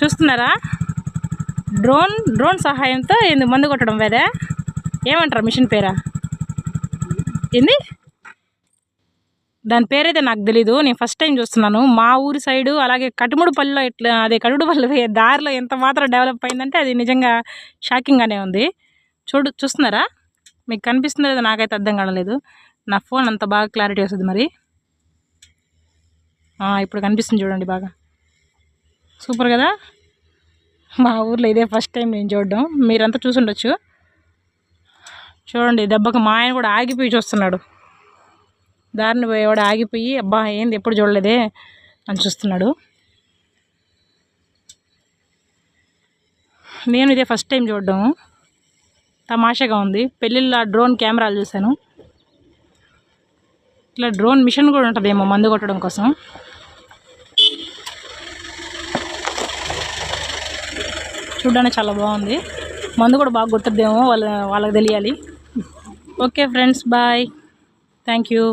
చూస్తున్నారా? డ్రోన్ సహాయంతో మందు కొట్టడం వేదే. ఏమంటారు మిషన్ పేరా? ఏంది దాని పేరైతే నాకు తెలీదు. నేను ఫస్ట్ టైం చూస్తున్నాను. మా ఊరి సైడు అలాగే కటుముడుపల్లిలో ఇట్లా అదే కటుముడుపల్లి దారిలో ఎంత మాత్రం డెవలప్ అయిందంటే అది నిజంగా షాకింగ్గానే ఉంది. చూస్తున్నారా? మీకు కనిపిస్తుందో లేదో నాకైతే అర్థం కావలేదు. నా ఫోన్ అంత బాగా క్లారిటీ వస్తుంది మరి. ఇప్పుడు కనిపిస్తుంది చూడండి బాగా. సూపర్ కదా? మా ఊర్లో ఇదే ఫస్ట్ టైం నేను చూడడం. మీరంతా చూసుండొచ్చు. చూడండి దెబ్బకి మా ఆయన కూడా ఆగిపోయి చూస్తున్నాడు. దారిని పోయేవాడు ఆగిపోయి అబ్బా ఏంది ఎప్పుడు చూడలేదే అని చూస్తున్నాడు. నేను ఇదే ఫస్ట్ టైం చూడడం. తమాషాగా ఉంది. పెళ్ళిళ్ళ డ్రోన్ కెమెరాలు చూశాను. ఇట్లా డ్రోన్ మిషన్ కూడా ఉంటుందేమో మందు కొట్టడం కోసం. చూడడానికి చాలా బాగుంది. మందు కూడా బాగా కొట్టద్దేమో వాళ్ళకి తెలియాలి. Okay friends, bye. Thank you.